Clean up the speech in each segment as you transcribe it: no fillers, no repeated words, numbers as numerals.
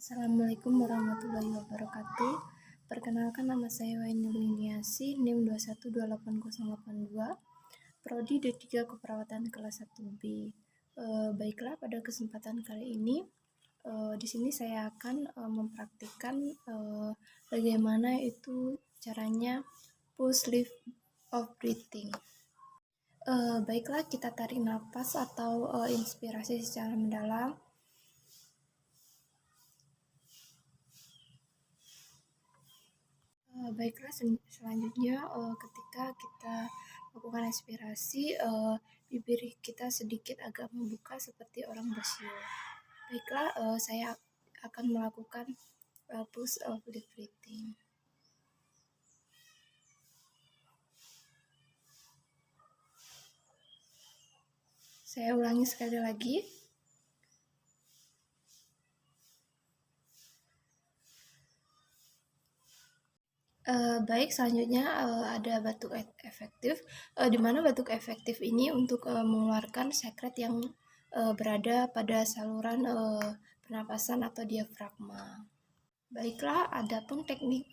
Assalamualaikum warahmatullahi wabarakatuh. Perkenalkan, nama saya Waini Liniasi, NIM 2128082, Prodi D3 Keperawatan kelas 1B. Baiklah, pada kesempatan kali ini di sini saya akan mempraktikkan bagaimana itu caranya push lift of breathing. Baiklah, kita tarik nafas atau inspirasi secara mendalam. Baiklah, selanjutnya ketika kita melakukan inspirasi, bibir kita sedikit agak membuka seperti orang bersiul. Baiklah, saya akan melakukan push of lift breathing. Saya ulangi sekali lagi. Baik, selanjutnya ada batuk efektif, di mana batuk efektif ini untuk mengeluarkan sekret yang berada pada saluran pernapasan atau diafragma. Baiklah, adapun teknik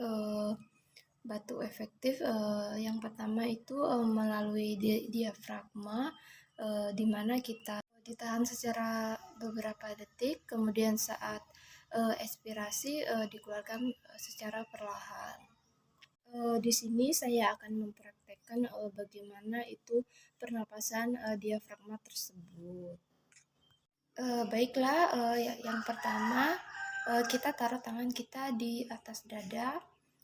batuk efektif yang pertama itu melalui diafragma, di mana kita ditahan secara beberapa detik, kemudian saat ekspirasi dikeluarkan secara perlahan. Di sini saya akan mempraktekkan bagaimana itu pernapasan diafragma tersebut. Baiklah, yang pertama kita taruh tangan kita di atas dada,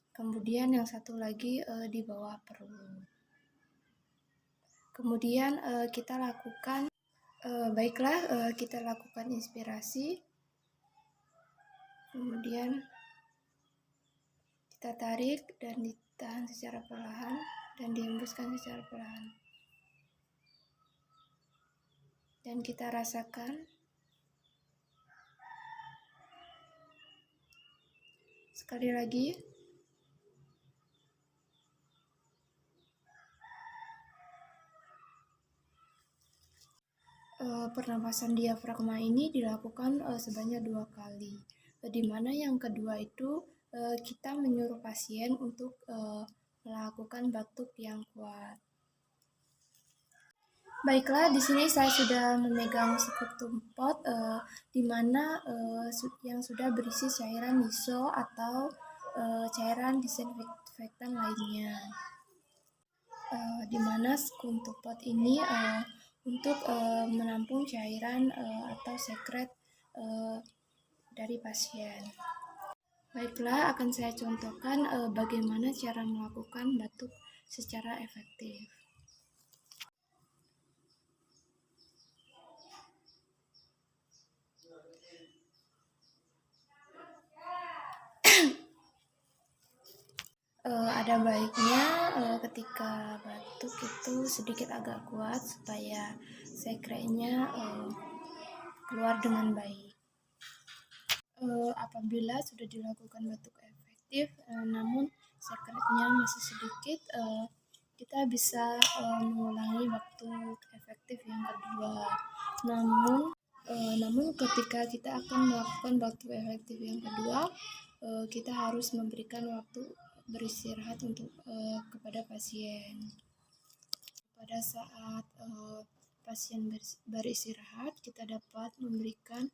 kemudian yang satu lagi di bawah perut. Kemudian kita lakukan, kita lakukan inspirasi, kemudian kita tarik dan ditahan secara perlahan dan dihembuskan secara perlahan. Dan kita rasakan. Sekali lagi. Pernapasan diafragma ini dilakukan sebanyak 2 kali. Di mana yang kedua itu kita menyuruh pasien untuk melakukan batuk yang kuat. Baiklah, di sini saya sudah memegang sekutum pot di mana yang sudah berisi cairan Lysol atau cairan disinfektan lainnya. Di mana sekutum pot ini untuk menampung cairan atau sekret dari pasien. Baiklah, akan saya contohkan bagaimana cara melakukan batuk secara efektif. Ada baiknya ketika batuk itu sedikit agak kuat supaya sekretnya keluar dengan baik. Apabila sudah dilakukan batuk efektif namun sekretnya masih sedikit, kita bisa mengulangi batuk efektif yang kedua. Namun ketika kita akan melakukan batuk efektif yang kedua, kita harus memberikan waktu beristirahat untuk kepada pasien. Pada saat pasien beristirahat, kita dapat memberikan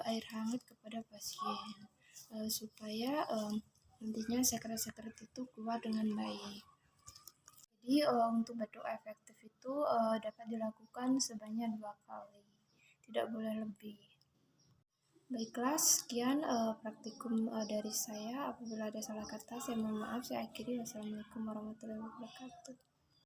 air hangat kepada pasien supaya nantinya sekret-sekret itu keluar dengan baik. Jadi untuk batuk efektif itu dapat dilakukan sebanyak 2 kali, tidak boleh lebih. Baiklah, sekian praktikum dari saya. Apabila ada salah kata, saya mohon maaf. Saya akhiri. Wassalamualaikum warahmatullahi wabarakatuh.